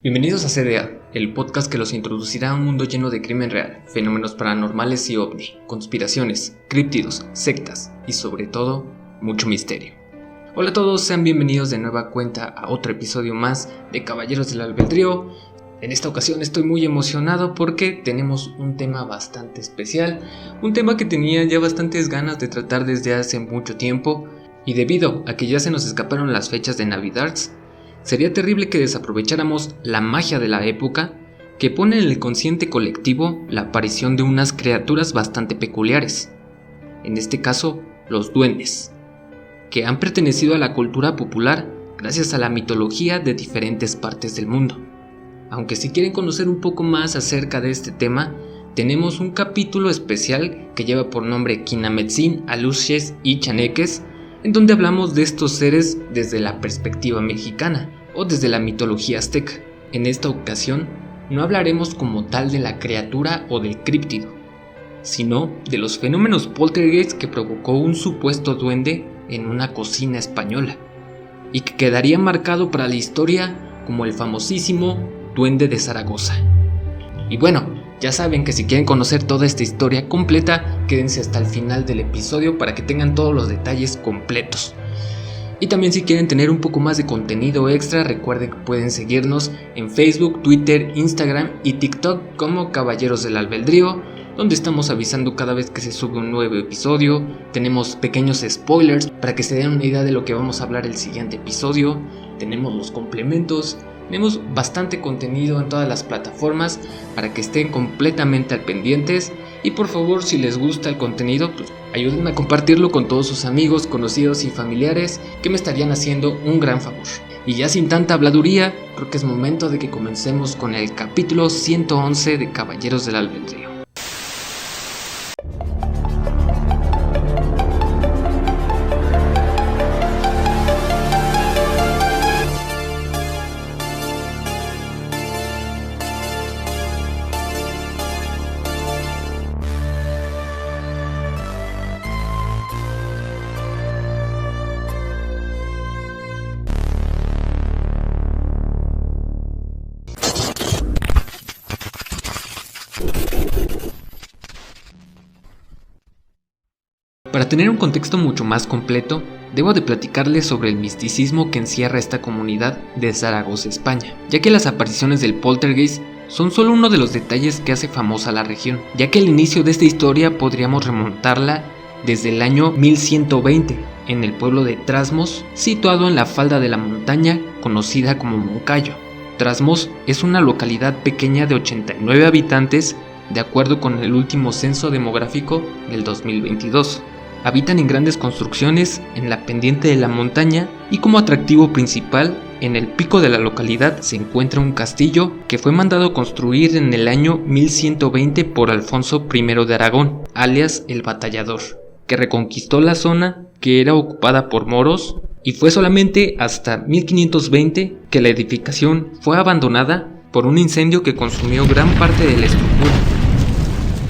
Bienvenidos a CDA, el podcast que los introducirá a un mundo lleno de crimen real, fenómenos paranormales y ovni, conspiraciones, críptidos, sectas y sobre todo, mucho misterio. Hola a todos, sean bienvenidos de nueva cuenta a otro episodio más de Caballeros del Albedrío. En esta ocasión estoy muy emocionado porque tenemos un tema bastante especial, un tema que tenía ya bastantes ganas de tratar desde hace mucho tiempo, y debido a que ya se nos escaparon las fechas de Navidad, sería terrible que desaprovecháramos la magia de la época que pone en el consciente colectivo la aparición de unas criaturas bastante peculiares, en este caso los duendes, que han pertenecido a la cultura popular gracias a la mitología de diferentes partes del mundo. Aunque si quieren conocer un poco más acerca de este tema, tenemos un capítulo especial que lleva por nombre Quinametzin, Aluxes y Chaneques, en donde hablamos de estos seres desde la perspectiva mexicana o desde la mitología azteca. En esta ocasión no hablaremos como tal de la criatura o del críptido, sino de los fenómenos poltergeist que provocó un supuesto duende en una cocina española y que quedaría marcado para la historia como el famosísimo Duende de Zaragoza. Y bueno, ya saben que si quieren conocer toda esta historia completa, quédense hasta el final del episodio para que tengan todos los detalles completos. Y también si quieren tener un poco más de contenido extra, recuerden que pueden seguirnos en Facebook, Twitter, Instagram y TikTok como Caballeros del Albedrío, donde estamos avisando cada vez que se sube un nuevo episodio. Tenemos pequeños spoilers para que se den una idea de lo que vamos a hablar el siguiente episodio. Tenemos los complementos. Tenemos bastante contenido en todas las plataformas para que estén completamente al pendientes. Y por favor, si les gusta el contenido, pues ayúdenme a compartirlo con todos sus amigos, conocidos y familiares, que me estarían haciendo un gran favor. Y ya sin tanta habladuría, creo que es momento de que comencemos con el capítulo 111 de Caballeros del Albedrío. Para tener un contexto mucho más completo, debo de platicarles sobre el misticismo que encierra esta comunidad de Zaragoza, España, ya que las apariciones del poltergeist son solo uno de los detalles que hace famosa la región, ya que el inicio de esta historia podríamos remontarla desde el año 1120, en el pueblo de Trasmos, situado en la falda de la montaña conocida como Moncayo. Trasmos es una localidad pequeña de 89 habitantes, de acuerdo con el último censo demográfico del 2022. Habitan en grandes construcciones en la pendiente de la montaña y como atractivo principal, en el pico de la localidad se encuentra un castillo que fue mandado construir en el año 1120 por Alfonso I de Aragón, alias el Batallador, que reconquistó la zona que era ocupada por moros, y fue solamente hasta 1520 que la edificación fue abandonada por un incendio que consumió gran parte de la estructura.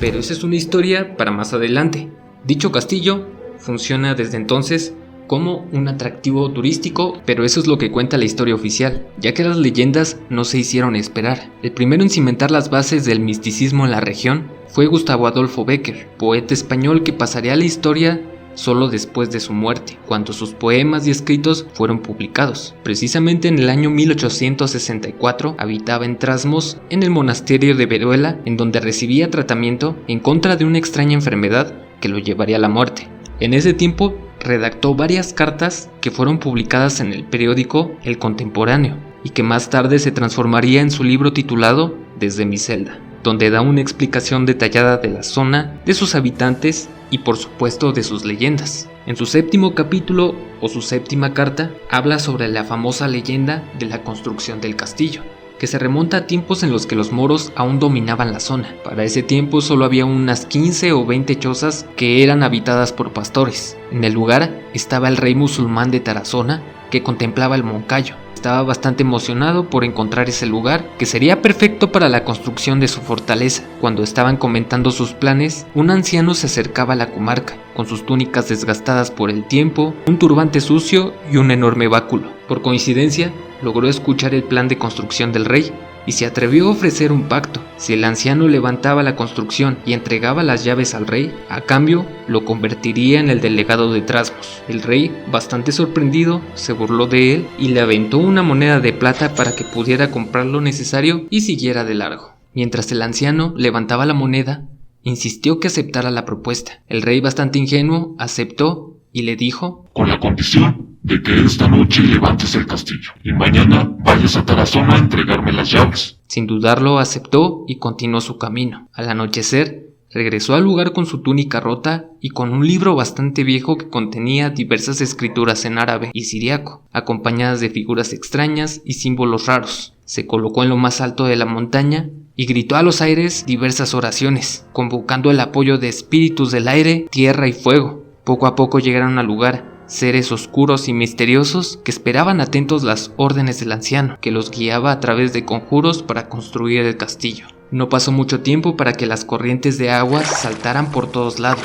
Pero esa es una historia para más adelante. Dicho castillo funciona desde entonces como un atractivo turístico, pero eso es lo que cuenta la historia oficial, ya que las leyendas no se hicieron esperar. El primero en cimentar las bases del misticismo en la región fue Gustavo Adolfo Bécquer, poeta español que pasaría a la historia solo después de su muerte, cuando sus poemas y escritos fueron publicados. Precisamente en el año 1864 habitaba en Trasmos, en el monasterio de Veruela, en donde recibía tratamiento en contra de una extraña enfermedad que lo llevaría a la muerte. En ese tiempo redactó varias cartas que fueron publicadas en el periódico El Contemporáneo y que más tarde se transformaría en su libro titulado Desde mi celda, donde da una explicación detallada de la zona, de sus habitantes y por supuesto de sus leyendas. En su séptimo capítulo o su séptima carta habla sobre la famosa leyenda de la construcción del castillo, que se remonta a tiempos en los que los moros aún dominaban la zona. Para ese tiempo solo había unas 15 o 20 chozas que eran habitadas por pastores. En el lugar estaba el rey musulmán de Tarazona, que contemplaba el Moncayo, Estaba bastante emocionado por encontrar ese lugar, que sería perfecto para la construcción de su fortaleza. Cuando estaban comentando sus planes, un anciano se acercaba a la comarca, con sus túnicas desgastadas por el tiempo, un turbante sucio y un enorme báculo. Por coincidencia, logró escuchar el plan de construcción del rey, y se atrevió a ofrecer un pacto. Si el anciano levantaba la construcción y entregaba las llaves al rey, a cambio lo convertiría en el delegado de Trasmos. El rey, bastante sorprendido, se burló de él y le aventó una moneda de plata para que pudiera comprar lo necesario y siguiera de largo. Mientras el anciano levantaba la moneda, insistió que aceptara la propuesta. El rey, bastante ingenuo, aceptó y le dijo: con la condición de que esta noche levantes el castillo y mañana vayas a Tarazona a entregarme las llaves. Sin dudarlo, aceptó y continuó su camino. Al anochecer, regresó al lugar con su túnica rota y con un libro bastante viejo que contenía diversas escrituras en árabe y siriaco, acompañadas de figuras extrañas y símbolos raros. Se colocó en lo más alto de la montaña y gritó a los aires diversas oraciones, convocando el apoyo de espíritus del aire, tierra y fuego. Poco a poco llegaron al lugar seres oscuros y misteriosos que esperaban atentos las órdenes del anciano, que los guiaba a través de conjuros para construir el castillo. No pasó mucho tiempo para que las corrientes de agua saltaran por todos lados,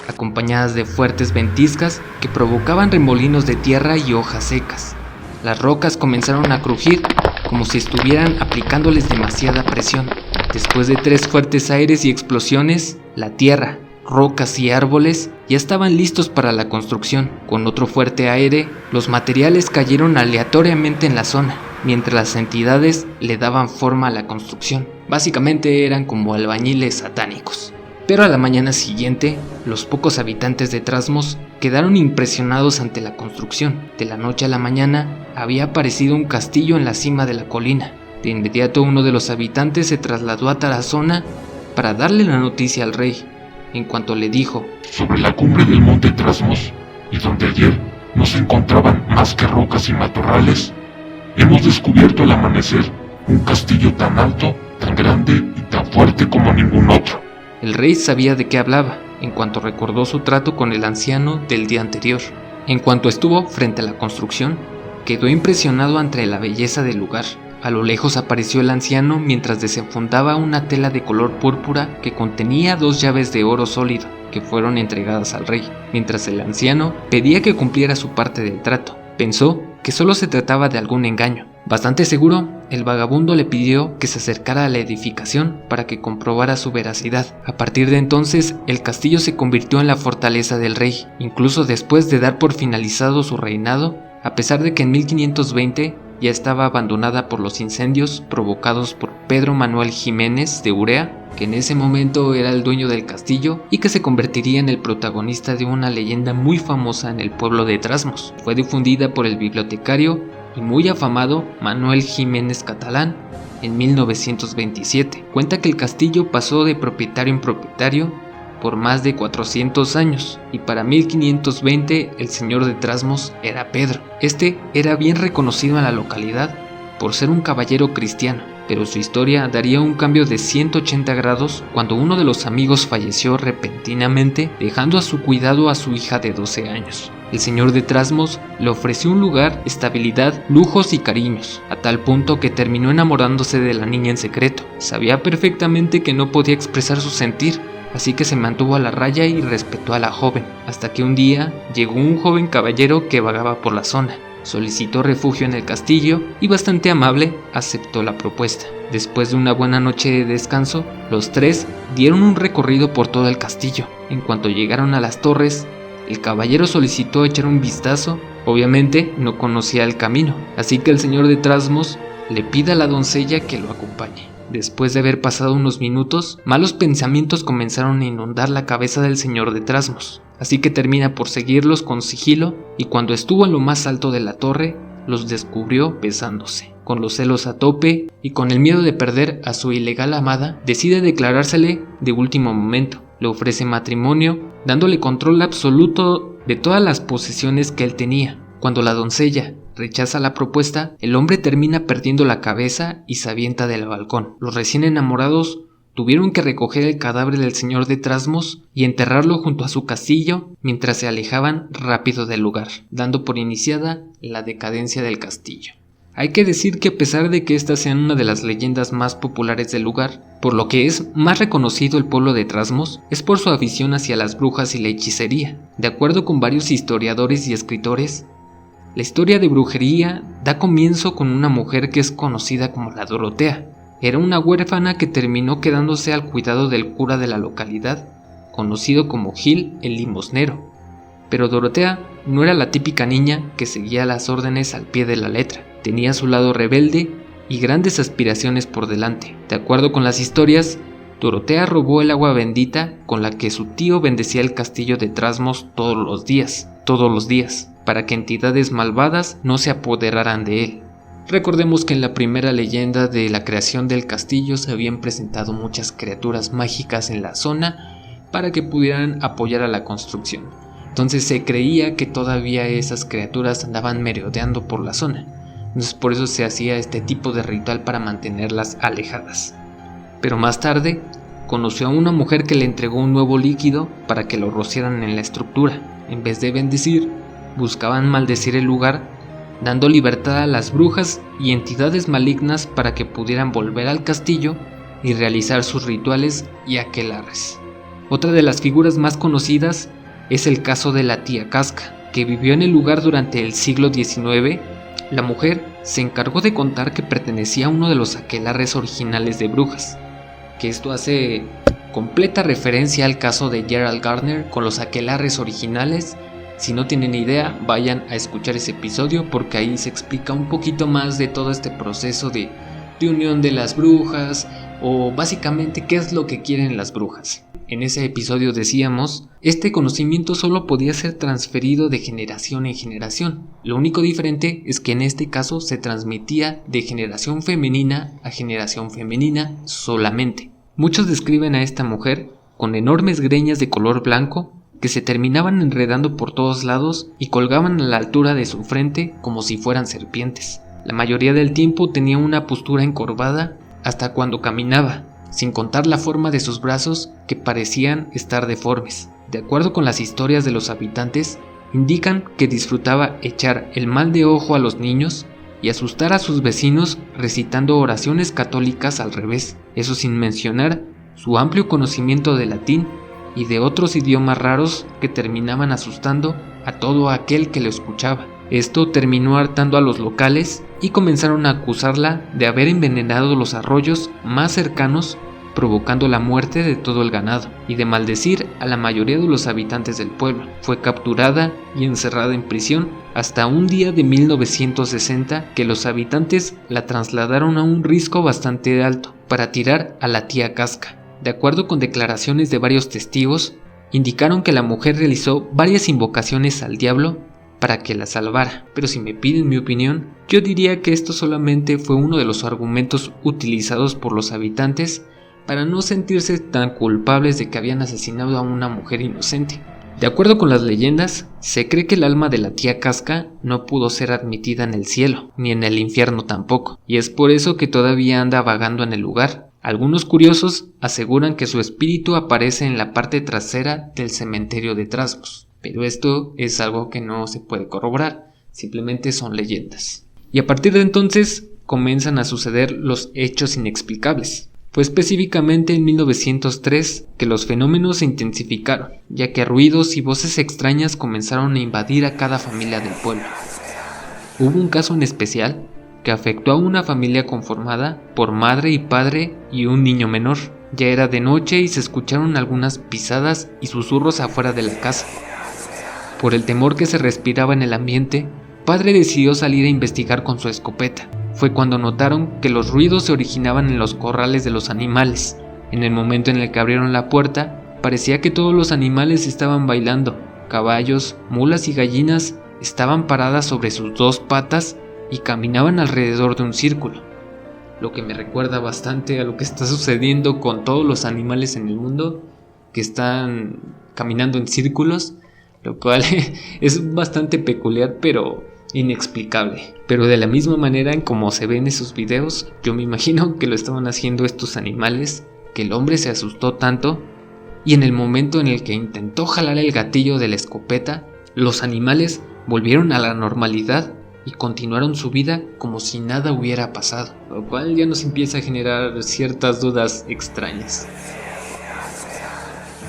acompañadas de fuertes ventiscas que provocaban remolinos de tierra y hojas secas. Las rocas comenzaron a crujir como si estuvieran aplicándoles demasiada presión. Después de 3 fuertes aires y explosiones, la tierra, rocas y árboles ya estaban listos para la construcción. Con otro fuerte aire, los materiales cayeron aleatoriamente en la zona, mientras las entidades le daban forma a la construcción. Básicamente eran como albañiles satánicos. Pero a la mañana siguiente, los pocos habitantes de Trasmos quedaron impresionados ante la construcción. De la noche a la mañana, había aparecido un castillo en la cima de la colina. De inmediato, uno de los habitantes se trasladó a Tarazona para darle la noticia al rey. En cuanto le dijo: sobre la cumbre del monte Trasmos, y donde ayer no se encontraban más que rocas y matorrales, hemos descubierto al amanecer un castillo tan alto, tan grande y tan fuerte como ningún otro. El rey sabía de qué hablaba, en cuanto recordó su trato con el anciano del día anterior. En cuanto estuvo frente a la construcción, quedó impresionado ante la belleza del lugar. A lo lejos apareció el anciano mientras desenfundaba una tela de color púrpura que contenía 2 llaves de oro sólido que fueron entregadas al rey, mientras el anciano pedía que cumpliera su parte del trato. Pensó que solo se trataba de algún engaño. Bastante seguro, el vagabundo le pidió que se acercara a la edificación para que comprobara su veracidad. A partir de entonces, el castillo se convirtió en la fortaleza del rey, incluso después de dar por finalizado su reinado, a pesar de que en 1520 ya estaba abandonada por los incendios provocados por Pedro Manuel Jiménez de Urea, que en ese momento era el dueño del castillo y que se convertiría en el protagonista de una leyenda muy famosa en el pueblo de Trasmos. Fue difundida por el bibliotecario y muy afamado Manuel Jiménez Catalán en 1927. Cuenta que el castillo pasó de propietario en propietario por más de 400 años, y para 1520 el señor de Trasmos era Pedro. Este era bien reconocido en la localidad por ser un caballero cristiano, pero su historia daría un cambio de 180 grados cuando uno de los amigos falleció repentinamente, dejando a su cuidado a su hija de 12 años. El señor de Trasmos le ofreció un lugar, estabilidad, lujos y cariños, a tal punto que terminó enamorándose de la niña en secreto. Sabía perfectamente que no podía expresar su sentir, así que se mantuvo a la raya y respetó a la joven, hasta que un día llegó un joven caballero que vagaba por la zona. Solicitó refugio en el castillo y, bastante amable, aceptó la propuesta. Después de una buena noche de descanso, los 3 dieron un recorrido por todo el castillo. En cuanto llegaron a las torres, el caballero solicitó echar un vistazo. Obviamente no conocía el camino, así que el señor de Trasmos le pide a la doncella que lo acompañe. Después de haber pasado unos minutos, malos pensamientos comenzaron a inundar la cabeza del señor de Trasmos, así que termina por seguirlos con sigilo, y cuando estuvo en lo más alto de la torre, los descubrió besándose. Con los celos a tope y con el miedo de perder a su ilegal amada, decide declarársele de último momento. Le ofrece matrimonio, dándole control absoluto de todas las posesiones que él tenía. Cuando la doncella rechaza la propuesta, el hombre termina perdiendo la cabeza y se avienta del balcón. Los recién enamorados tuvieron que recoger el cadáver del señor de Trasmos y enterrarlo junto a su castillo mientras se alejaban rápido del lugar, dando por iniciada la decadencia del castillo. Hay que decir que a pesar de que estas sean una de las leyendas más populares del lugar, por lo que es más reconocido el pueblo de Trasmoz, es por su afición hacia las brujas y la hechicería. De acuerdo con varios historiadores y escritores, la historia de brujería da comienzo con una mujer que es conocida como la Dorotea. Era una huérfana que terminó quedándose al cuidado del cura de la localidad, conocido como Gil el Limosnero. Pero Dorotea no era la típica niña que seguía las órdenes al pie de la letra. Tenía su lado rebelde y grandes aspiraciones por delante. De acuerdo con las historias, Dorotea robó el agua bendita con la que su tío bendecía el castillo de Trasmoz todos los días, para que entidades malvadas no se apoderaran de él. Recordemos que en la primera leyenda de la creación del castillo se habían presentado muchas criaturas mágicas en la zona para que pudieran apoyar a la construcción. Entonces se creía que todavía esas criaturas andaban merodeando por la zona. Entonces por eso se hacía este tipo de ritual para mantenerlas alejadas. Pero más tarde conoció a una mujer que le entregó un nuevo líquido para que lo rociaran en la estructura. En vez de bendecir, buscaban maldecir el lugar, dando libertad a las brujas y entidades malignas para que pudieran volver al castillo y realizar sus rituales y aquelarres. Otra de las figuras más conocidas es el caso de la tía Casca, que vivió en el lugar durante el siglo XIX. La mujer se encargó de contar que pertenecía a uno de los aquelarres originales de brujas, que esto hace completa referencia al caso de Gerald Gardner con los aquelarres originales. Si no tienen idea, vayan a escuchar ese episodio porque ahí se explica un poquito más de todo este proceso de unión de las brujas, o básicamente qué es lo que quieren las brujas. En ese episodio decíamos, este conocimiento solo podía ser transferido de generación en generación. Lo único diferente es que en este caso se transmitía de generación femenina a generación femenina solamente. Muchos describen a esta mujer con enormes greñas de color blanco que se terminaban enredando por todos lados y colgaban a la altura de su frente como si fueran serpientes. La mayoría del tiempo tenía una postura encorvada hasta cuando caminaba, sin contar la forma de sus brazos que parecían estar deformes. De acuerdo con las historias de los habitantes, indican que disfrutaba echar el mal de ojo a los niños y asustar a sus vecinos recitando oraciones católicas al revés, eso sin mencionar su amplio conocimiento de latín y de otros idiomas raros que terminaban asustando a todo aquel que lo escuchaba. Esto terminó hartando a los locales y comenzaron a acusarla de haber envenenado los arroyos más cercanos, provocando la muerte de todo el ganado, y de maldecir a la mayoría de los habitantes del pueblo. Fue capturada y encerrada en prisión hasta un día de 1960 que los habitantes la trasladaron a un risco bastante alto para tirar a la tía Casca. De acuerdo con declaraciones de varios testigos, indicaron que la mujer realizó varias invocaciones al diablo para que la salvara, pero si me piden mi opinión, yo diría que esto solamente fue uno de los argumentos utilizados por los habitantes para no sentirse tan culpables de que habían asesinado a una mujer inocente. De acuerdo con las leyendas, se cree que el alma de la tía Casca no pudo ser admitida en el cielo, ni en el infierno tampoco, y es por eso que todavía anda vagando en el lugar. Algunos curiosos aseguran que su espíritu aparece en la parte trasera del cementerio de Trasmoz. Pero esto es algo que no se puede corroborar, simplemente son leyendas. Y a partir de entonces comienzan a suceder los hechos inexplicables. Fue específicamente en 1903 que los fenómenos se intensificaron, ya que ruidos y voces extrañas comenzaron a invadir a cada familia del pueblo. Hubo un caso en especial que afectó a una familia conformada por madre y padre y un niño menor. Ya era de noche y se escucharon algunas pisadas y susurros afuera de la casa. Por el temor que se respiraba en el ambiente, padre decidió salir a investigar con su escopeta. Fue cuando notaron que los ruidos se originaban en los corrales de los animales. En el momento en el que abrieron la puerta, parecía que todos los animales estaban bailando. Caballos, mulas y gallinas estaban paradas sobre sus dos patas y caminaban alrededor de un círculo. Lo que me recuerda bastante a lo que está sucediendo con todos los animales en el mundo, que están caminando en círculos, lo cual es bastante peculiar pero inexplicable. Pero de la misma manera en como se ven esos videos, yo me imagino que lo estaban haciendo estos animales, que el hombre se asustó tanto y en el momento en el que intentó jalar el gatillo de la escopeta, los animales volvieron a la normalidad y continuaron su vida como si nada hubiera pasado, lo cual ya nos empieza a generar ciertas dudas extrañas.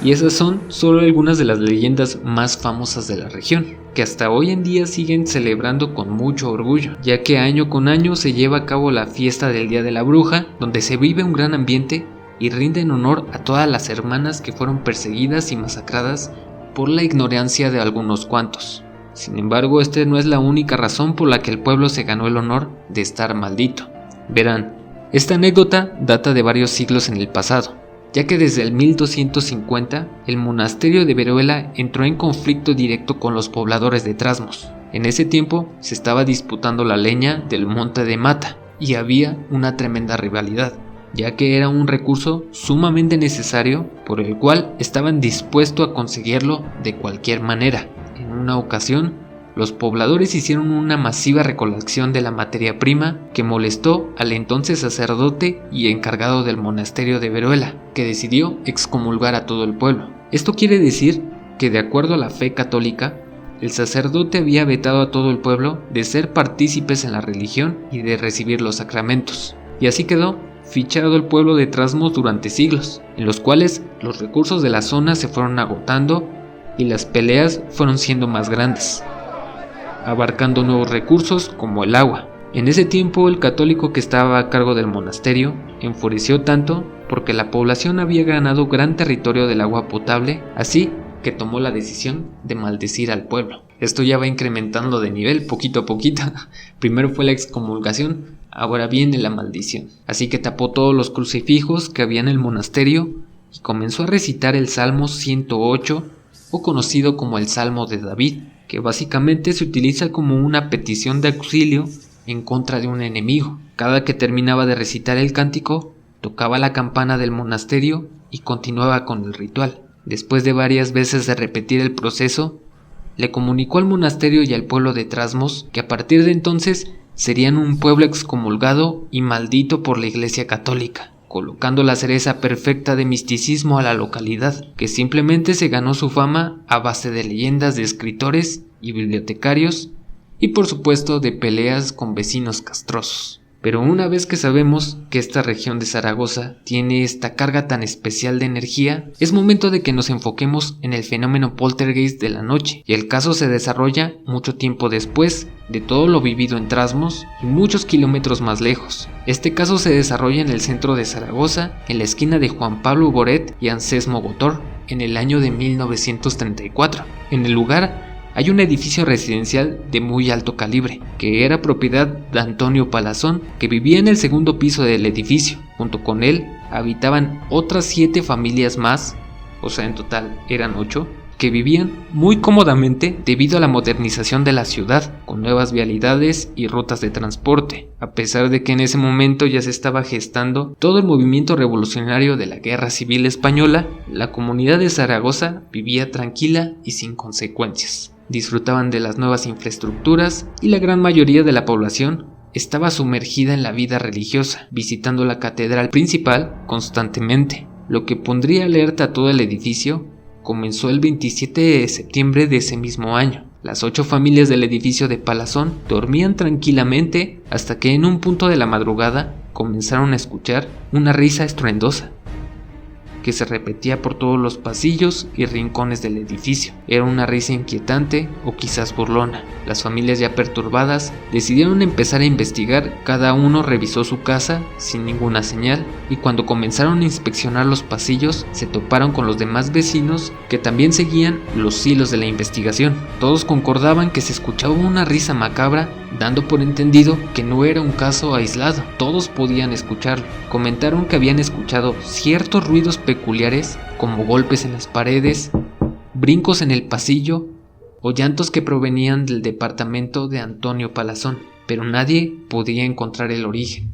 Y esas son solo algunas de las leyendas más famosas de la región, que hasta hoy en día siguen celebrando con mucho orgullo, ya que año con año se lleva a cabo la fiesta del Día de la Bruja, donde se vive un gran ambiente y rinde en honor a todas las hermanas que fueron perseguidas y masacradas por la ignorancia de algunos cuantos. Sin embargo, esta no es la única razón por la que el pueblo se ganó el honor de estar maldito. Verán, esta anécdota data de varios siglos en el pasado, ya que desde el 1250 el monasterio de Veruela entró en conflicto directo con los pobladores de Trasmos. En ese tiempo se estaba disputando la leña del monte de Mata y había una tremenda rivalidad, ya que era un recurso sumamente necesario por el cual estaban dispuestos a conseguirlo de cualquier manera. En una ocasión, los pobladores hicieron una masiva recolección de la materia prima que molestó al entonces sacerdote y encargado del monasterio de Veruela, que decidió excomulgar a todo el pueblo. Esto quiere decir que, de acuerdo a la fe católica, el sacerdote había vetado a todo el pueblo de ser partícipes en la religión y de recibir los sacramentos. Y así quedó fichado el pueblo de Trasmos durante siglos, en los cuales los recursos de la zona se fueron agotando y las peleas fueron siendo más grandes, abarcando nuevos recursos como el agua. En ese tiempo, el católico que estaba a cargo del monasterio enfureció tanto porque la población había ganado gran territorio del agua potable, así que tomó la decisión de maldecir al pueblo. Esto ya va incrementando de nivel poquito a poquito. Primero fue la excomulgación, ahora viene la maldición. Así que tapó todos los crucifijos que había en el monasterio y comenzó a recitar el Salmo 108, o conocido como el Salmo de David, que básicamente se utiliza como una petición de auxilio en contra de un enemigo. Cada que terminaba de recitar el cántico, tocaba la campana del monasterio y continuaba con el ritual. Después de varias veces de repetir el proceso, le comunicó al monasterio y al pueblo de Trasmos que a partir de entonces serían un pueblo excomulgado y maldito por la Iglesia Católica, colocando la cereza perfecta de misticismo a la localidad, que simplemente se ganó su fama a base de leyendas de escritores y bibliotecarios y por supuesto de peleas con vecinos castrosos. Pero una vez que sabemos que esta región de Zaragoza tiene esta carga tan especial de energía, es momento de que nos enfoquemos en el fenómeno poltergeist de la noche, y el caso se desarrolla mucho tiempo después de todo lo vivido en Trasmos y muchos kilómetros más lejos. Este caso se desarrolla en el centro de Zaragoza, en la esquina de Juan Pablo Boret y Ansés Mogotor, en el año de 1934. En el lugar hay un edificio residencial de muy alto calibre, que era propiedad de Antonio Palazón, que vivía en el segundo piso del edificio. Junto con él habitaban otras 7 familias más, o sea en total eran 8, que vivían muy cómodamente debido a la modernización de la ciudad, con nuevas vialidades y rutas de transporte, a pesar de que en ese momento ya se estaba gestando todo el movimiento revolucionario de la Guerra Civil Española. La comunidad de Zaragoza vivía tranquila y sin consecuencias. Disfrutaban de las nuevas infraestructuras y la gran mayoría de la población estaba sumergida en la vida religiosa, visitando la catedral principal constantemente. Lo que pondría alerta a todo el edificio comenzó el 27 de septiembre de ese mismo año. Las 8 familias del edificio de Palazón dormían tranquilamente hasta que en un punto de la madrugada comenzaron a escuchar una risa estruendosa que se repetía por todos los pasillos y rincones del edificio. Era una risa inquietante o quizás burlona. Las familias ya perturbadas decidieron empezar a investigar. Cada uno revisó su casa sin ninguna señal, y cuando comenzaron a inspeccionar los pasillos se toparon con los demás vecinos que también seguían los hilos de la investigación. Todos concordaban que se escuchaba una risa macabra, dando por entendido que no era un caso aislado. Todos podían escucharlo. Comentaron que habían escuchado ciertos ruidos peculiares, como golpes en las paredes, brincos en el pasillo o llantos que provenían del departamento de Antonio Palazón, pero nadie podía encontrar el origen.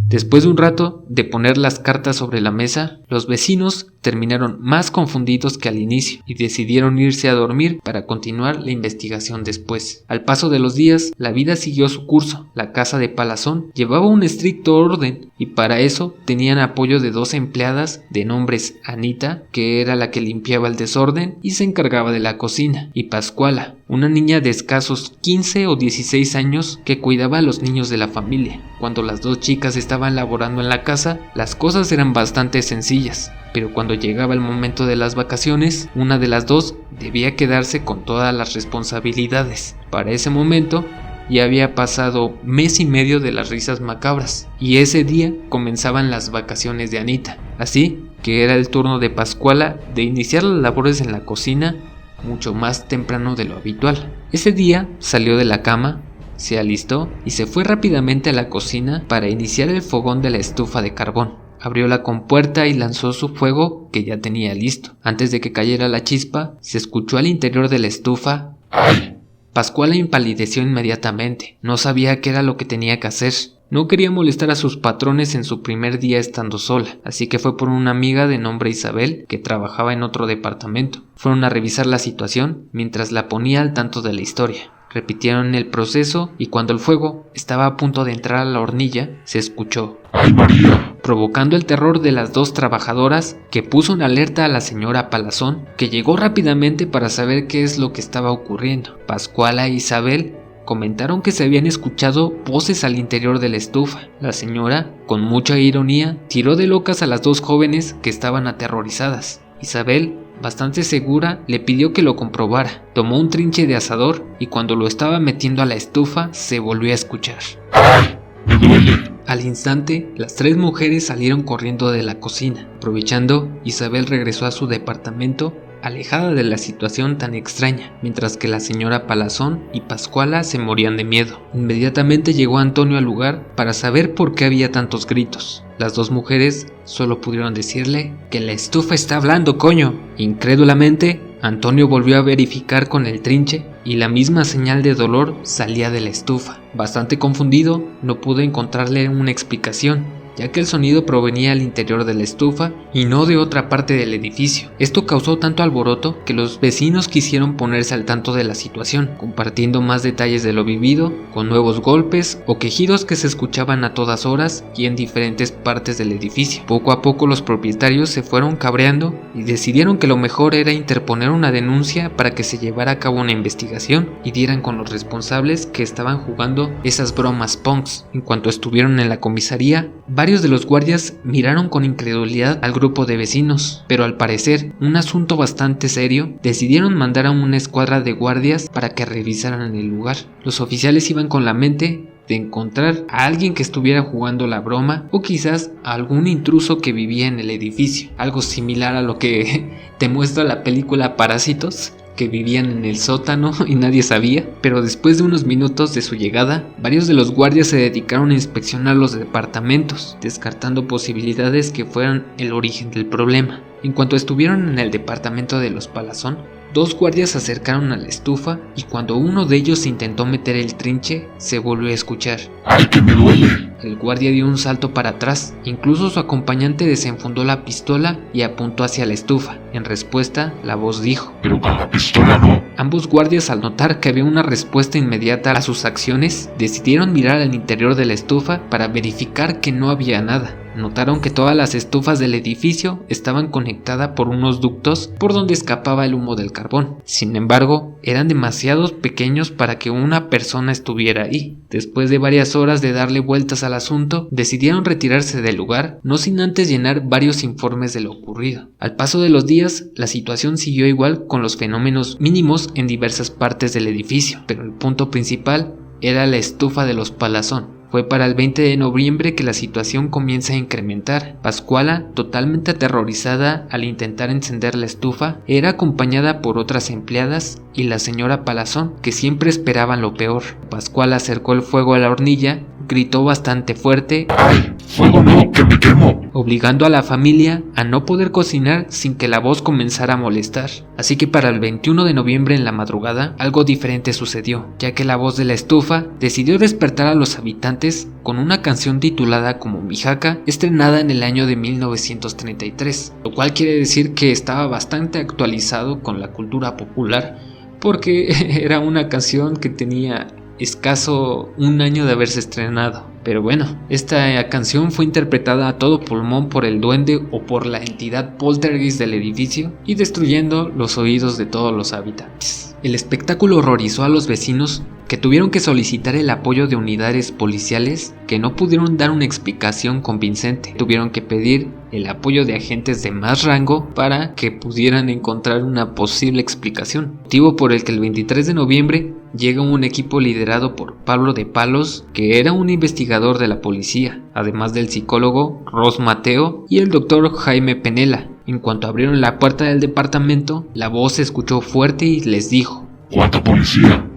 Después de un rato de poner las cartas sobre la mesa, los vecinos terminaron más confundidos que al inicio y decidieron irse a dormir para continuar la investigación después. Al paso de los días, la vida siguió su curso. La casa de Palazón llevaba un estricto orden y para eso tenían apoyo de 2 empleadas de nombres Anita, que era la que limpiaba el desorden y se encargaba de la cocina, y Pascuala, una niña de escasos 15 o 16 años que cuidaba a los niños de la familia. Cuando las dos chicas estaban laborando en la casa, las cosas eran bastante sencillas, pero cuando llegaba el momento de las vacaciones, una de las dos debía quedarse con todas las responsabilidades. Para ese momento, ya había pasado mes y medio de las risas macabras, y ese día comenzaban las vacaciones de Anita, así que era el turno de Pascuala de iniciar las labores en la cocina mucho más temprano de lo habitual. Ese día salió de la cama, se alistó y se fue rápidamente a la cocina para iniciar el fogón de la estufa de carbón. Abrió la compuerta y lanzó su fuego que ya tenía listo. Antes de que cayera la chispa, se escuchó al interior de la estufa: ¡ay! Pascuala impalideció inmediatamente. No sabía qué era lo que tenía que hacer. No quería molestar a sus patrones en su primer día estando sola, así que fue por una amiga de nombre Isabel que trabajaba en otro departamento. Fueron a revisar la situación mientras la ponía al tanto de la historia. Repitieron el proceso y cuando el fuego estaba a punto de entrar a la hornilla, se escuchó: ¡ay, María!, provocando el terror de las dos trabajadoras, que puso en alerta a la señora Palazón, que llegó rápidamente para saber qué es lo que estaba ocurriendo. Pascuala e Isabel comentaron que se habían escuchado voces al interior de la estufa. La señora, con mucha ironía, tiró de locas a las dos jóvenes que estaban aterrorizadas. Isabel, bastante segura, le pidió que lo comprobara. Tomó un trinche de asador y cuando lo estaba metiendo a la estufa se volvió a escuchar: ¡ay, me duele! Al instante, las tres mujeres salieron corriendo de la cocina. Aprovechando, Isabel regresó a su departamento, alejada de la situación tan extraña, mientras que la señora Palazón y Pascuala se morían de miedo. Inmediatamente llegó Antonio al lugar para saber por qué había tantos gritos. Las dos mujeres solo pudieron decirle que la estufa está hablando, coño. Incrédulamente, Antonio volvió a verificar con el trinche y la misma señal de dolor salía de la estufa. Bastante confundido, no pudo encontrarle una explicación, ya que el sonido provenía al interior de la estufa y no de otra parte del edificio. Esto causó tanto alboroto que los vecinos quisieron ponerse al tanto de la situación, compartiendo más detalles de lo vivido, con nuevos golpes o quejidos que se escuchaban a todas horas y en diferentes partes del edificio. Poco a poco los propietarios se fueron cabreando y decidieron que lo mejor era interponer una denuncia para que se llevara a cabo una investigación y dieran con los responsables que estaban jugando esas bromas punks. En cuanto estuvieron en la comisaría, varios de los guardias miraron con incredulidad al grupo de vecinos, pero al parecer, un asunto bastante serio, decidieron mandar a una escuadra de guardias para que revisaran el lugar. Los oficiales iban con la mente de encontrar a alguien que estuviera jugando la broma o quizás a algún intruso que vivía en el edificio, algo similar a lo que te muestra la película Parásitos, que vivían en el sótano y nadie sabía. Pero después de unos minutos de su llegada, varios de los guardias se dedicaron a inspeccionar los departamentos, descartando posibilidades que fueran el origen del problema. En cuanto estuvieron en el departamento de los Palazón, dos guardias se acercaron a la estufa y cuando uno de ellos intentó meter el trinche, se volvió a escuchar: ¡ay, que me duele! El guardia dio un salto para atrás, incluso su acompañante desenfundó la pistola y apuntó hacia la estufa. En respuesta, la voz dijo: ¡pero con la pistola no! Ambos guardias, al notar que había una respuesta inmediata a sus acciones, decidieron mirar al interior de la estufa para verificar que no había nada. Notaron que todas las estufas del edificio estaban conectadas por unos ductos por donde escapaba el humo del carbón. Sin embargo, eran demasiado pequeños para que una persona estuviera ahí. Después de varias horas de darle vueltas al asunto, decidieron retirarse del lugar, no sin antes llenar varios informes de lo ocurrido. Al paso de los días, la situación siguió igual con los fenómenos mínimos en diversas partes del edificio, pero el punto principal era la estufa de los Palazón. Fue para el 20 de noviembre que la situación comienza a incrementar. Pascuala, totalmente aterrorizada al intentar encender la estufa, era acompañada por otras empleadas y la señora Palazón, que siempre esperaban lo peor. Pascuala acercó el fuego a la hornilla, gritó bastante fuerte: ¡ay, fuego no, que me quemo!, obligando a la familia a no poder cocinar sin que la voz comenzara a molestar. Así que para el 21 de noviembre en la madrugada, algo diferente sucedió, ya que la voz de la estufa decidió despertar a los habitantes con una canción titulada como Mijaca, estrenada en el año de 1933, lo cual quiere decir que estaba bastante actualizado con la cultura popular, porque era una canción que tenía escaso un año de haberse estrenado. Pero bueno, esta canción fue interpretada a todo pulmón por el duende o por la entidad poltergeist del edificio y destruyendo los oídos de todos los habitantes. El espectáculo horrorizó a los vecinos, que tuvieron que solicitar el apoyo de unidades policiales que no pudieron dar una explicación convincente. Tuvieron que pedir el apoyo de agentes de más rango para que pudieran encontrar una posible explicación. Motivo por el que el 23 de noviembre llega un equipo liderado por Pablo de Palos, que era un investigador de la policía, además del psicólogo Ros Mateo y el doctor Jaime Penela. En cuanto abrieron la puerta del departamento, la voz se escuchó fuerte y les dijo: ¿Cuánta policía?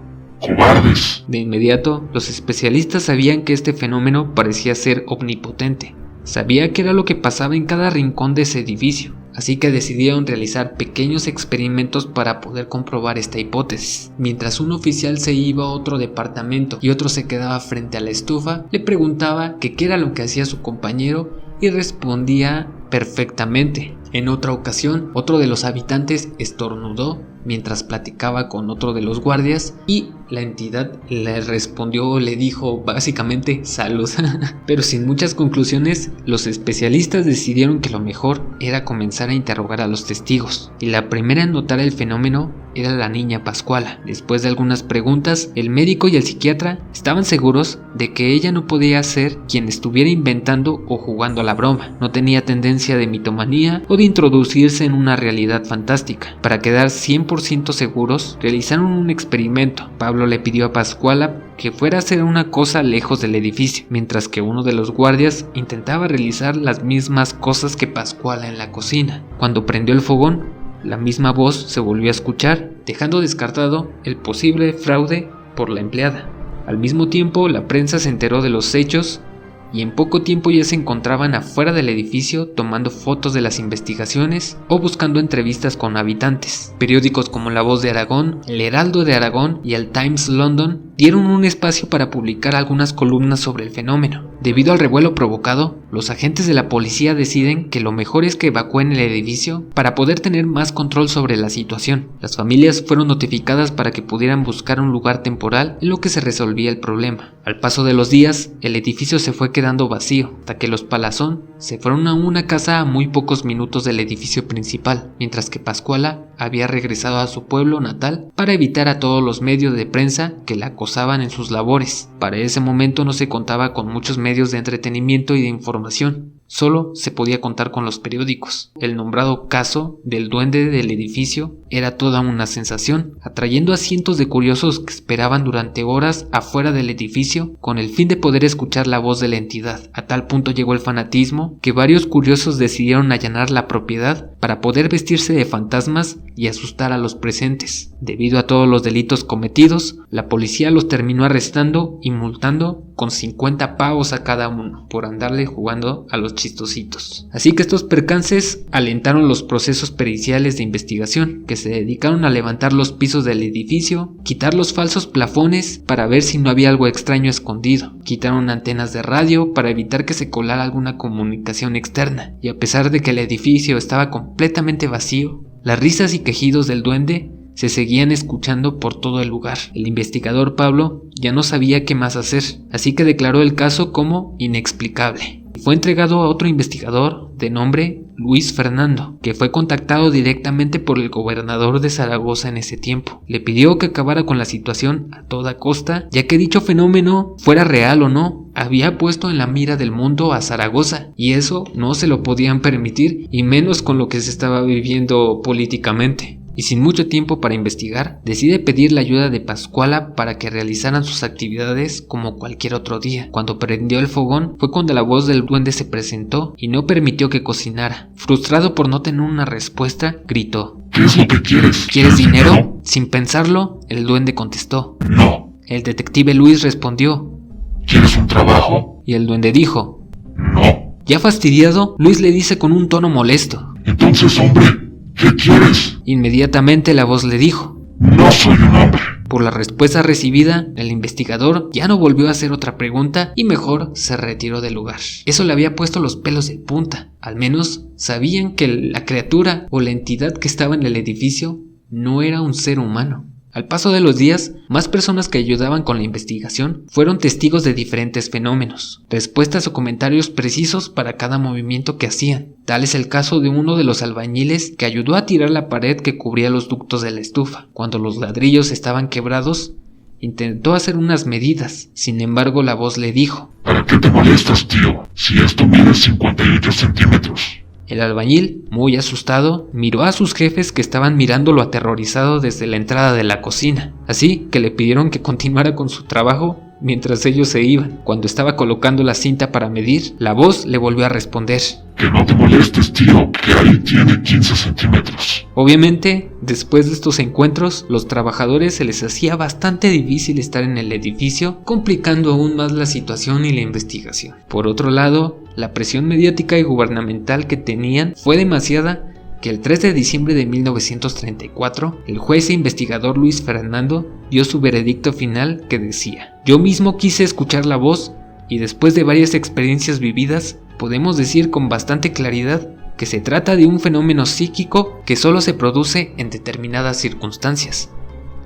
¡Cobardes! De inmediato, los especialistas sabían que este fenómeno parecía ser omnipotente. Sabía que era lo que pasaba en cada rincón de ese edificio, así que decidieron realizar pequeños experimentos para poder comprobar esta hipótesis. Mientras un oficial se iba a otro departamento y otro se quedaba frente a la estufa, le preguntaba que qué era lo que hacía su compañero y respondía perfectamente. En otra ocasión, otro de los habitantes estornudó mientras platicaba con otro de los guardias y la entidad le respondió, le dijo básicamente salud. Pero sin muchas conclusiones, los especialistas decidieron que lo mejor era comenzar a interrogar a los testigos, y la primera en notar el fenómeno era la niña Pascuala. Después de algunas preguntas, el médico y el psiquiatra estaban seguros de que ella no podía ser quien estuviera inventando o jugando a la broma. No tenía tendencia de mitomanía o de introducirse en una realidad fantástica. Para quedar 100% seguros, realizaron un experimento. Pablo le pidió a Pascuala que fuera a hacer una cosa lejos del edificio, mientras que uno de los guardias intentaba realizar las mismas cosas que Pascuala en la cocina. Cuando prendió el fogón, la misma voz se volvió a escuchar, dejando descartado el posible fraude por la empleada. Al mismo tiempo, la prensa se enteró de los hechos y en poco tiempo ya se encontraban afuera del edificio tomando fotos de las investigaciones o buscando entrevistas con habitantes. Periódicos como La Voz de Aragón, El Heraldo de Aragón y el Times London dieron un espacio para publicar algunas columnas sobre el fenómeno. Debido al revuelo provocado, los agentes de la policía deciden que lo mejor es que evacúen el edificio para poder tener más control sobre la situación. Las familias fueron notificadas para que pudieran buscar un lugar temporal en lo que se resolvía el problema. Al paso de los días, el edificio se fue quedando vacío, hasta que los Palazón se fueron a una casa a muy pocos minutos del edificio principal, mientras que Pascuala había regresado a su pueblo natal para evitar a todos los medios de prensa que la acosaban en sus labores. Para ese momento no se contaba con muchos medios de entretenimiento y de información. Solo se podía contar con los periódicos. El nombrado caso del duende del edificio era toda una sensación, atrayendo a cientos de curiosos que esperaban durante horas afuera del edificio con el fin de poder escuchar la voz de la entidad. A tal punto llegó el fanatismo que varios curiosos decidieron allanar la propiedad para poder vestirse de fantasmas y asustar a los presentes. Debido a todos los delitos cometidos, la policía los terminó arrestando y multando con 50 pavos a cada uno por andarle jugando a los chistositos. Así que estos percances alentaron los procesos periciales de investigación, que se dedicaron a levantar los pisos del edificio, quitar los falsos plafones para ver si no había algo extraño escondido, quitaron antenas de radio para evitar que se colara alguna comunicación externa, y a pesar de que el edificio estaba completamente vacío, las risas y quejidos del duende se seguían escuchando por todo el lugar. El investigador Pablo ya no sabía qué más hacer, así que declaró el caso como inexplicable. Fue entregado a otro investigador de nombre Luis Fernando, que fue contactado directamente por el gobernador de Zaragoza en ese tiempo. Le pidió que acabara con la situación a toda costa, ya que dicho fenómeno, fuera real o no, había puesto en la mira del mundo a Zaragoza, y eso no se lo podían permitir, y menos con lo que se estaba viviendo políticamente. Y sin mucho tiempo para investigar, decide pedir la ayuda de Pascuala para que realizaran sus actividades como cualquier otro día. Cuando prendió el fogón fue cuando la voz del duende se presentó y no permitió que cocinara. Frustrado por no tener una respuesta, gritó: ¿Qué es lo que quieres? ¿Quieres dinero? Sin pensarlo, el duende contestó: No. El detective Luis respondió: ¿Quieres un trabajo? Y el duende dijo: No. Ya fastidiado, Luis le dice con un tono molesto: Entonces, hombre, ¿qué quieres? Inmediatamente la voz le dijo: No soy un hombre. Por la respuesta recibida, el investigador ya no volvió a hacer otra pregunta y mejor se retiró del lugar. Eso le había puesto los pelos de punta. Al menos sabían que la criatura o la entidad que estaba en el edificio no era un ser humano. Al paso de los días, más personas que ayudaban con la investigación fueron testigos de diferentes fenómenos, respuestas o comentarios precisos para cada movimiento que hacían. Tal es el caso de uno de los albañiles que ayudó a tirar la pared que cubría los ductos de la estufa. Cuando los ladrillos estaban quebrados, intentó hacer unas medidas. Sin embargo, la voz le dijo: ¿Para qué te molestas, tío? Si esto mide 58 centímetros. El albañil, muy asustado, miró a sus jefes que estaban mirándolo aterrorizado desde la entrada de la cocina, así que le pidieron que continuara con su trabajo mientras ellos se iban. Cuando estaba colocando la cinta para medir, la voz le volvió a responder: Que no te molestes, tío, que ahí tiene 15 centímetros. Obviamente, después de estos encuentros, los trabajadores se les hacía bastante difícil estar en el edificio, complicando aún más la situación y la investigación. Por otro lado, la presión mediática y gubernamental que tenían fue demasiada que el 3 de diciembre de 1934, el juez e investigador Luis Fernando dio su veredicto final que decía: yo mismo quise escuchar la voz y después de varias experiencias vividas, podemos decir con bastante claridad que se trata de un fenómeno psíquico que solo se produce en determinadas circunstancias.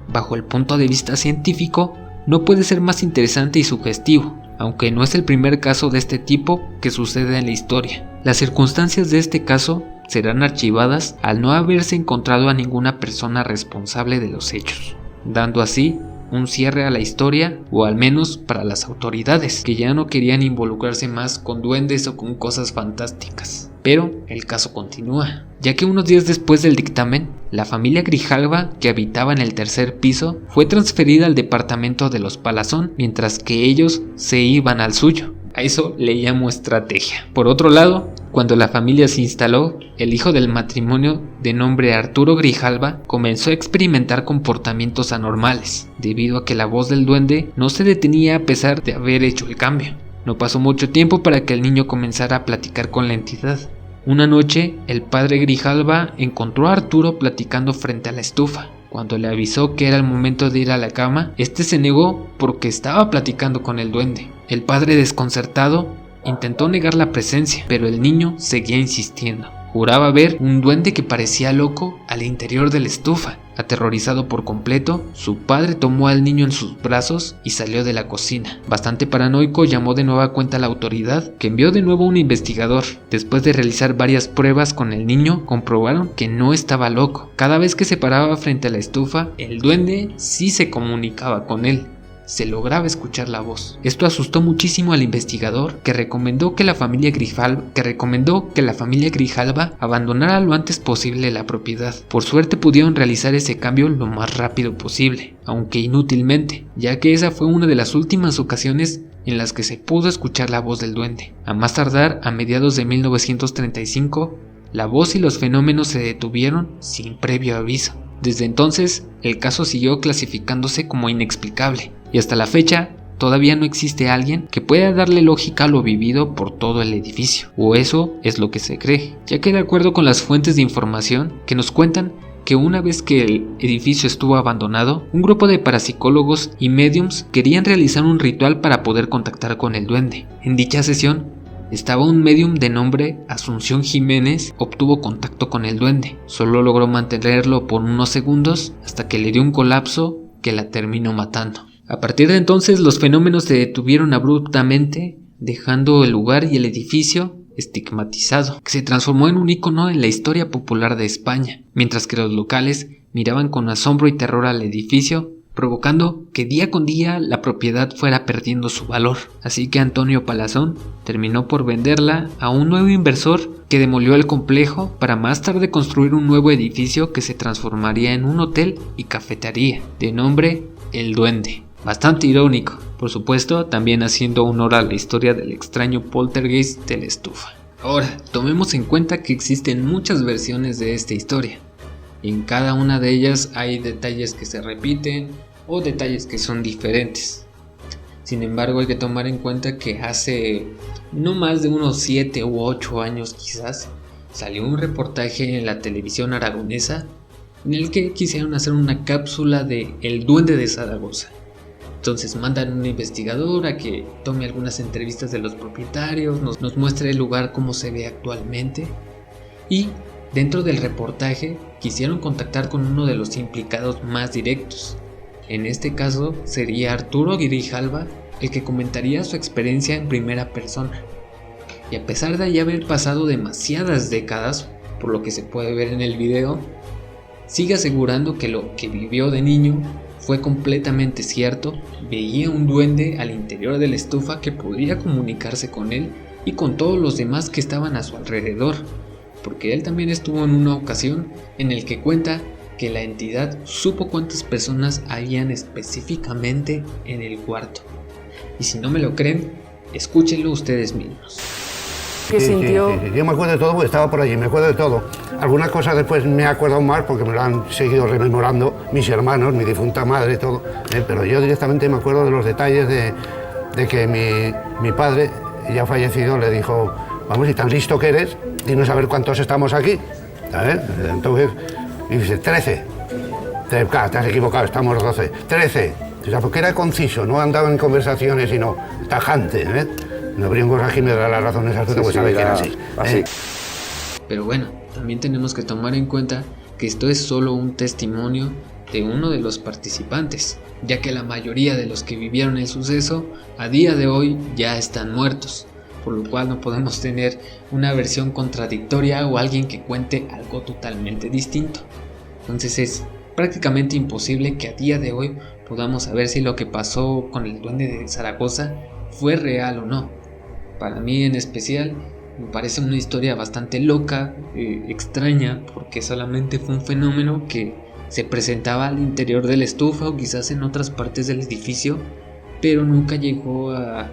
Bajo el punto de vista científico, no puede ser más interesante y sugestivo, aunque no es el primer caso de este tipo que sucede en la historia. Las circunstancias de este caso serán archivadas al no haberse encontrado a ninguna persona responsable de los hechos, dando así un cierre a la historia, o al menos para las autoridades, que ya no querían involucrarse más con duendes o con cosas fantásticas. Pero el caso continúa, ya que unos días después del dictamen, la familia Grijalva, que habitaba en el tercer piso, fue transferida al departamento de los Palazón, mientras que ellos se iban al suyo. A eso le llamo estrategia. Por otro lado, cuando la familia se instaló, el hijo del matrimonio, de nombre Arturo Grijalva, comenzó a experimentar comportamientos anormales, debido a que la voz del duende no se detenía a pesar de haber hecho el cambio. No pasó mucho tiempo para que el niño comenzara a platicar con la entidad. Una noche, el padre Grijalva encontró a Arturo platicando frente a la estufa. Cuando le avisó que era el momento de ir a la cama, este se negó porque estaba platicando con el duende. El padre, desconcertado, intentó negar la presencia, pero el niño seguía insistiendo. Juraba ver un duende que parecía loco al interior de la estufa. Aterrorizado por completo, su padre tomó al niño en sus brazos y salió de la cocina. Bastante paranoico, llamó de nueva cuenta a la autoridad, que envió de nuevo un investigador. Después de realizar varias pruebas con el niño, comprobaron que no estaba loco. Cada vez que se paraba frente a la estufa, el duende sí se comunicaba con él. Se lograba escuchar la voz. Esto asustó muchísimo al investigador, que recomendó que la familia Grijalva abandonara lo antes posible la propiedad. Por suerte pudieron realizar ese cambio lo más rápido posible, aunque inútilmente, ya que esa fue una de las últimas ocasiones en las que se pudo escuchar la voz del duende. A más tardar, a mediados de 1935, la voz y los fenómenos se detuvieron sin previo aviso. Desde entonces, el caso siguió clasificándose como inexplicable, y hasta la fecha, todavía no existe alguien que pueda darle lógica a lo vivido por todo el edificio, o eso es lo que se cree, ya que de acuerdo con las fuentes de información que nos cuentan que una vez que el edificio estuvo abandonado, un grupo de parapsicólogos y mediums querían realizar un ritual para poder contactar con el duende. En dicha sesión, estaba un medium de nombre Asunción Jiménez, obtuvo contacto con el duende. Solo logró mantenerlo por unos segundos hasta que le dio un colapso que la terminó matando. A partir de entonces los fenómenos se detuvieron abruptamente, dejando el lugar y el edificio estigmatizado, que se transformó en un ícono en la historia popular de España, mientras que los locales miraban con asombro y terror al edificio, provocando que día con día la propiedad fuera perdiendo su valor. Así que Antonio Palazón terminó por venderla a un nuevo inversor que demolió el complejo para más tarde construir un nuevo edificio que se transformaría en un hotel y cafetería, de nombre El Duende. Bastante irónico, por supuesto, también haciendo honor a la historia del extraño poltergeist de la estufa. Ahora, tomemos en cuenta que existen muchas versiones de esta historia. En cada una de ellas hay detalles que se repiten o detalles que son diferentes. Sin embargo, hay que tomar en cuenta que hace no más de unos 7 u 8 años quizás, salió un reportaje en la televisión aragonesa en el que quisieron hacer una cápsula de El Duende de Zaragoza. Entonces mandan a un investigador a que tome algunas entrevistas de los propietarios, nos muestre el lugar cómo se ve actualmente y Dentro del reportaje quisieron contactar con uno de los implicados más directos. En este caso sería Arturo Grijalva, el que comentaría su experiencia en primera persona. Y a pesar de ya haber pasado demasiadas décadas, por lo que se puede ver en el video, sigue asegurando que lo que vivió de niño fue completamente cierto. Veía un duende al interior de la estufa que podría comunicarse con él y con todos los demás que estaban a su alrededor, porque él también estuvo en una ocasión en el que cuenta que la entidad supo cuántas personas habían específicamente en el cuarto. Y si no me lo creen, escúchenlo ustedes mismos. ¿Qué sintió? Sí. Yo me acuerdo de todo porque estaba por allí, me acuerdo de todo. Algunas cosas después me he acordado más porque me lo han seguido rememorando mis hermanos, mi difunta madre, todo. Pero yo directamente me acuerdo de los detalles de que mi padre, ya fallecido, le dijo: vamos, y tan listo que eres, dinos a ver cuántos estamos aquí. ¿Sabes? Entonces, y dice: 13. Claro, te has equivocado, estamos 12. 13. O sea, porque era conciso, no andaba en conversaciones, sino tajante, ¿eh? No habría un corregir me da las razones al pues sabe que era así. Pero bueno, también tenemos que tomar en cuenta que esto es solo un testimonio de uno de los participantes, ya que la mayoría de los que vivieron el suceso a día de hoy ya están muertos, por lo cual no podemos tener una versión contradictoria o alguien que cuente algo totalmente distinto. Entonces es prácticamente imposible que a día de hoy podamos saber si lo que pasó con el duende de Zaragoza fue real o no. Para mí en especial me parece una historia bastante loca, extraña, porque solamente fue un fenómeno que se presentaba al interior de la estufa o quizás en otras partes del edificio, pero nunca llegó a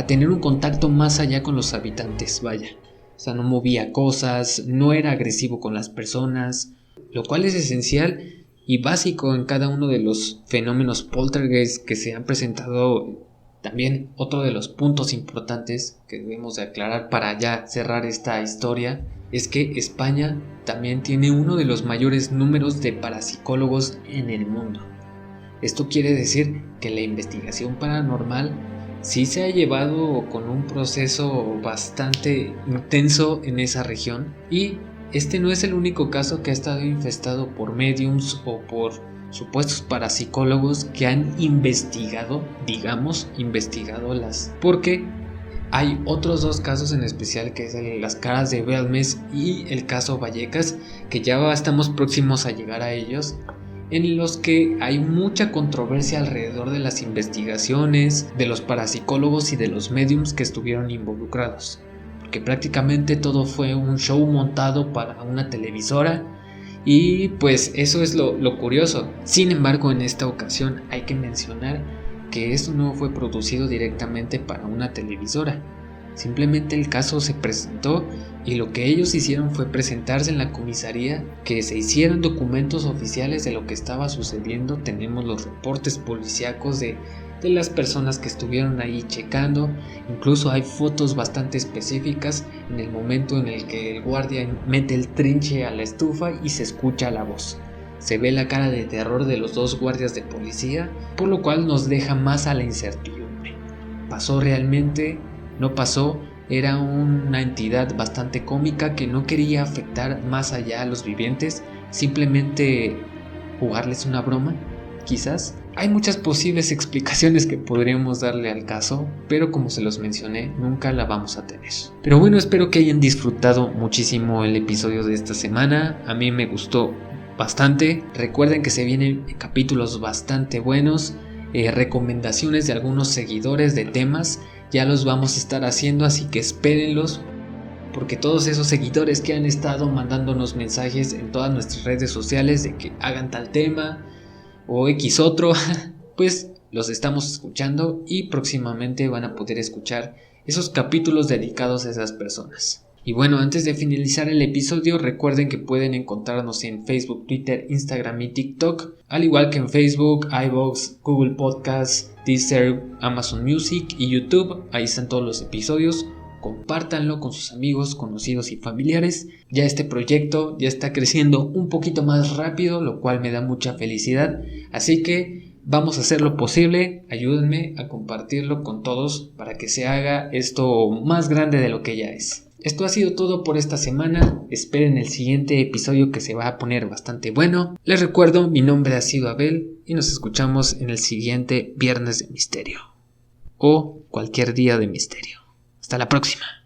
tener un contacto más allá con los habitantes, vaya. O sea, no movía cosas, no era agresivo con las personas, lo cual es esencial y básico en cada uno de los fenómenos poltergeist que se han presentado. También otro de los puntos importantes que debemos de aclarar para ya cerrar esta historia es que España también tiene uno de los mayores números de parapsicólogos en el mundo. Esto quiere decir que la investigación paranormal sí se ha llevado con un proceso bastante intenso en esa región, y este no es el único caso que ha estado infestado por mediums o por supuestos parapsicólogos que han investigado porque hay otros dos casos en especial, que es las caras de Belmez y el caso Vallecas, que ya estamos próximos a llegar a ellos, en los que hay mucha controversia alrededor de las investigaciones de los parapsicólogos y de los mediums que estuvieron involucrados, porque prácticamente todo fue un show montado para una televisora. Y pues eso es lo curioso. Sin embargo, en esta ocasión hay que mencionar que esto no fue producido directamente para una televisora. Simplemente el caso se presentó y lo que ellos hicieron fue presentarse en la comisaría, que se hicieron documentos oficiales de lo que estaba sucediendo. Tenemos los reportes policíacos de las personas que estuvieron ahí checando. Incluso hay fotos bastante específicas en el momento en el que el guardia mete el trinche a la estufa y se escucha la voz. Se ve la cara de terror de los dos guardias de policía, por lo cual nos deja más a la incertidumbre. ¿Pasó realmente? ¿No pasó? Era una entidad bastante cómica que no quería afectar más allá a los vivientes, simplemente jugarles una broma, quizás. Hay muchas posibles explicaciones que podríamos darle al caso, pero como se los mencioné, nunca la vamos a tener. Pero bueno, espero que hayan disfrutado muchísimo el episodio de esta semana. A mí me gustó bastante. Recuerden que se vienen capítulos bastante buenos, recomendaciones de algunos seguidores de temas, ya los vamos a estar haciendo, así que espérenlos, porque todos esos seguidores que han estado mandándonos mensajes en todas nuestras redes sociales de que hagan tal tema o X otro, pues los estamos escuchando y próximamente van a poder escuchar esos capítulos dedicados a esas personas. Y bueno, antes de finalizar el episodio, recuerden que pueden encontrarnos en Facebook, Twitter, Instagram y TikTok, al igual que en Facebook, iVoox, Google Podcasts, Deezer, Amazon Music y YouTube. Ahí están todos los episodios. Compártanlo con sus amigos, conocidos y familiares. Ya este proyecto ya está creciendo un poquito más rápido, lo cual me da mucha felicidad. Así que vamos a hacer lo posible. Ayúdenme a compartirlo con todos para que se haga esto más grande de lo que ya es. Esto ha sido todo por esta semana. Esperen el siguiente episodio que se va a poner bastante bueno. Les recuerdo, mi nombre ha sido Abel y nos escuchamos en el siguiente Viernes de Misterio o cualquier día de misterio. Hasta la próxima.